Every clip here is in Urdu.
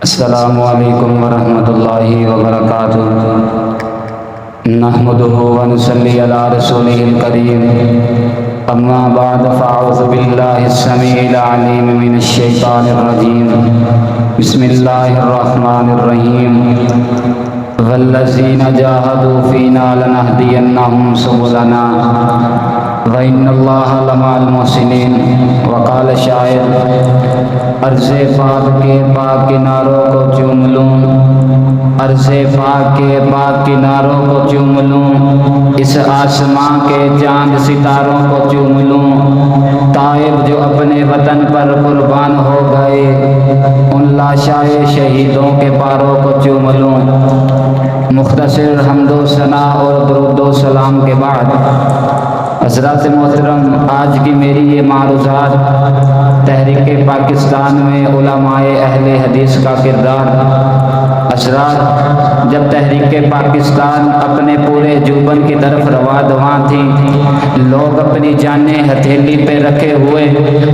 السلام علیکم ورحمۃ اللہ وبرکاتہ۔ نحمدہ ونصلی علی رسولہ الکریم، اما بعد فاعوذ باللہ السمیع العلیم من الشیطان الرجیم، بسم اللہ الرحمن الرحیم۔ والذین جاہدوا فینا لنہدینہم سبلنا وَإِنَّ اللَّهَ لَمَعَ الْمُحْسِنِينَ۔ وقال شاعر، عرض پاک کے پاک کناروں کو چوم لوں، عرض پاک کے پاک کناروں کو چوم لوں، اس آسماں کے چاند ستاروں کو چوم لوں، طائب جو اپنے وطن پر قربان ہو گئے، ان لاشائے شہیدوں کے پاروں کو چوم لوں۔ مختصر حمد و ثنا اور درود و سلام کے بعد حضرات محترم، آج کی میری یہ معروضات تحریک پاکستان میں علماء اہل حدیث کا کردار۔ حضرات، جب تحریک پاکستان اپنے پورے جوبن کی طرف رواں تھی، لوگ اپنی جانیں ہتھیلی پہ رکھے ہوئے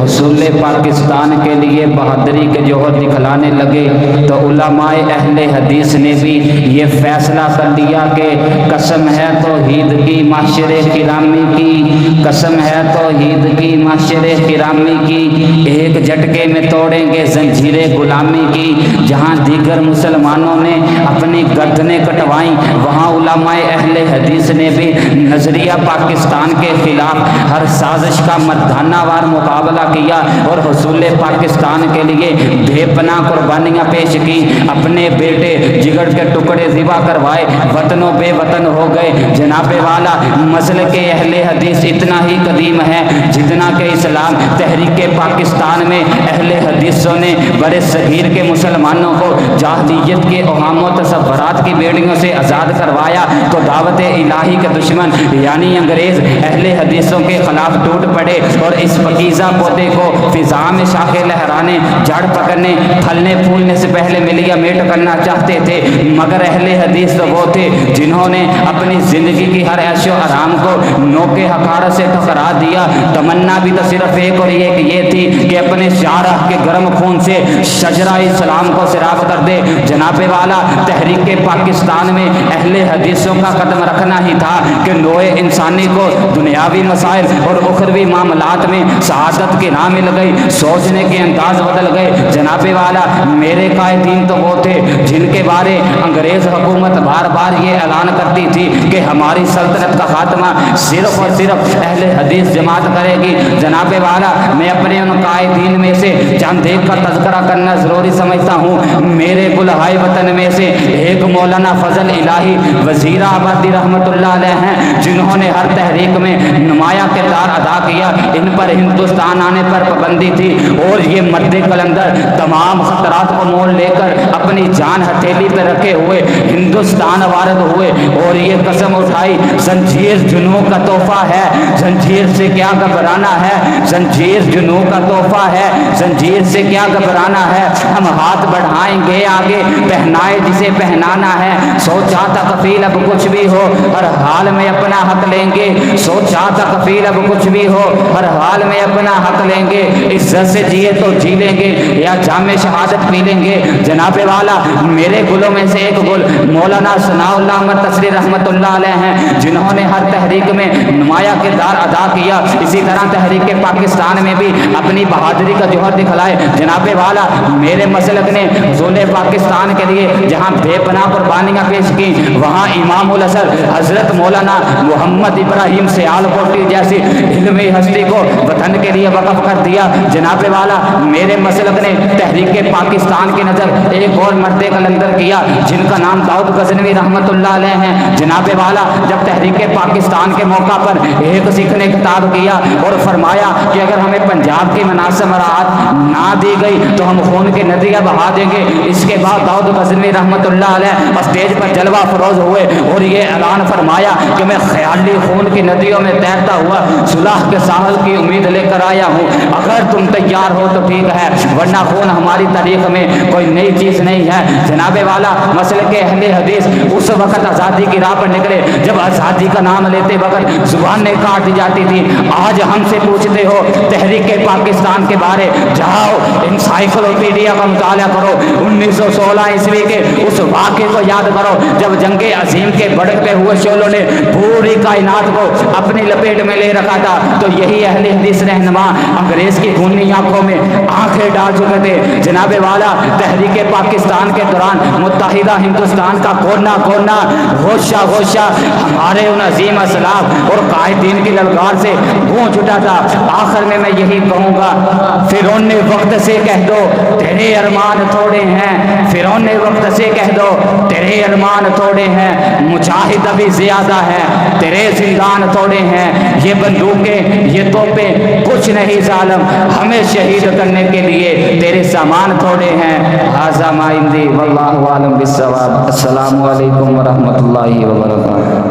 حصول پاکستان کے لیے بہادری کے جوہر دکھلانے لگے، تو علماء اہل حدیث نے بھی یہ فیصلہ کر لیا کہ قسم ہے توحید کی معاشرے کرامی کی، قسم ہے توحید کی معاشرے کرامی کی، ایک جھٹکے میں توڑیں گے زنجیریں غلامی کی۔ جہاں دیگر مسلمانوں نے اپنی گردنیں کٹوائیں، وہاں علماء اہل حدیث نے بھی نظریہ پاکستان کے خلاف ہر سازش کا مردانہ وار مقابلہ کیا اور حصول پاکستان کے لیے بے پناہ قربانیاں پیش کی۔ اپنے بیٹے جگر کے ٹکڑے ذبح کروائے، وطن و بے وطن ہو گئے۔ جناب والا، مسلک اہل حدیث اتنا ہی قدیم ہے جتنا کہ اسلام۔ تحریک پاکستان میں اہل حدیثوں نے بڑے صغیر کے مسلمانوں کو جاہلیت کے اوہام و تصورات کی بیڑیوں سے آزاد کروایا تو دعوت الہی کے دشمن یعنی انگریز اہل حدیثوں کے خلاف ٹوٹ پڑے اور اس پکیزہ پودے کو فضا میں شاخیں لہرانے، جھاڑ پکڑنے، پھلنے پھولنے سے پہلے ملیا میٹ کرنا چاہتے تھے۔ مگر اہل حدیث تو وہ تھے جنہوں نے اپنی زندگی کی ہر عیش و آرام کو نوکے حقارت سے ٹھکرا دیا۔ تمنا بھی تو صرف ایک اور ایک یہ تھی کہ اپنے شارح کے گرم خون سے شجرہ اسلام کو سیراب کر دے۔ جناب والا، تحریک پاکستان میں اہل حدیثوں کا قدم رکھنا ہی تھا کہ نوع انسانی کو دنیاوی مسائل اور اخروی معاملات میں سعادت کی راہ مل گئی، سوچنے کے انداز بدل گئے۔ جناب والا، میرے قائدین تو وہ تھے جن کے بارے انگریز حکومت بار بار یہ اعلان کرتی تھی کہ ہماری سلطنت کا خاتمہ صرف اور صرف اہل حدیث جماعت کرے گی۔ جناب والا، میں اپنے ان قائدین میں سے چند ایک کا تذکرہ کرنا ضروری سمجھتا ہوں۔ میرے بلہائے وطن میں سے ایک مولانا فضل الہی وزیر آبادی رحمۃ اللہ علیہ ہیں، جنہوں نے ہر تحریک میں نمایاں کردار ادا کیا۔ ان پر ہندوستان آنے پر پابندی تھی اور یہ مرد قلندر تمام خطرات کو مول لے کر اپنی جان ہتھیلی پہ رکھے ہوئے ہندوستان وارد ہوئے اور یہ قسم اٹھائی، زنجیر جنوں کا تحفہ ہے، زنجیر سے کیا گھبرانا ہے، زنجیر جنوں کا تحفہ ہے، زنجیر سے کیا گھبرانا ہے۔ ہم ہاتھ بڑھائیں گے آگے، پہنائے جسے پہنانا ہے۔ سوچا تھا کفیل اب کچھ بھی ہو، ہر حال میں اپنا حق لیں گے۔ سوچا تھا کفیل اب کچھ بھی ہو، ہر حال میں اپنا حق لیں گے۔ عزت سے جیے تو جی لیں گے یا جام شہادت پی لیں گے۔ جناب والا، میرے گلوں میں سے ایک گل مولانا ثناء اللہ احمد تسری رحمۃ اللہ علیہ ہیں، جنہوں نے ہر تحریک میں نمایاں کردار ادا کیا۔ اسی طرح تحریک پاکستان میں بھی اپنی بہادری کا جوہر دکھلائے۔ جناب والا، میرے مسلک نے حصول پاکستان کے لیے جہاں بے پناہ قربانیاں پیش کی، وہاں امام الازہر حضرت مولانا محمد ابراہیم سیال کوٹی جیسی علمی ہستی کو وطن کے لیے وقف کر دیا۔ جناب والا، میرے مسلک نے تحریک پاکستان کی نظر ایک اور مرد قلندر کیا جن کا نام داؤد غزنوی رحمۃ اللہ علیہ ہیں۔ جناب والا، جب تحریک پاکستان کے موقع پر ایک سکھ نے خطاب کیا اور فرمایا کہ اگر ہمیں پنجاب کی مناسب مراعات نہ دی گئی تو ہم خون کی ندیاں بہا دیں گے، اس کے بعد داؤد غزنوی رحمۃ اللہ علیہ اور اسٹیج پر جلوہ فروز ہوئے اور یہ اعلان فرمایا کہ میں خیالی خون کی ندیوں میں تیرتا ہوا صلح کے ساحل کی امید لے کر آیا ہوں، اگر تم تیار ہو تو ٹھیک ہے ورنہ خون ہماری تاریخ میں کوئی نئی چیز نہیں ہے۔ جناب والا مسلک اہل حدیث اس وقت آزادی کی راہ پر نکلے جب آزادی کا نام لیتے وقت زبانیں کاٹ دی جاتی تھی۔ آج ہم سے پوچھتے ہو تحریک پاکستان کے بارے، جاؤ انسائکلوپیڈیا کا مطالعہ کرو، 1916 عیسوی کے اس واقعے کو یاد کرو جب جنگ عظیم کے بھڑکتے ہوئے شعلوں نے پوری کائنات کو اپنی لپیٹ میں لے رکھا تھا، تو یہی اہل حدیث رہنما انگریز کی خونی آنکھوں میں آنکھیں ڈال چکے تھے۔ جناب والا تحریک پاکستان کے دوران متحدہ ہندوستان کا کونا کونا گوشہ گوشہ ہمارے ان عظیم اسلاف اور قائدین کی للکار سے گونج اٹھا تھا۔ آخر میں یہی کہوں گا، فرعون نے وقت سے کہہ دو تیرے ارمان تھوڑے ہیں، فرعون نے وقت سے کہہ دو تیرے ارمان تھوڑے ہیں، مجاہد ابھی زیادہ ہے تیرے زندان تھوڑے ہیں، یہ بندوقیں یہ توپیں کچھ نہیں ظالم، ہمیں شہید کرنے کے لیے تیرے سامان تھوڑے ہیں۔ ھذا ما عندی واللہ اعلم بالصواب۔ السلام علیکم ورحمۃ اللہ وبرکاتہ۔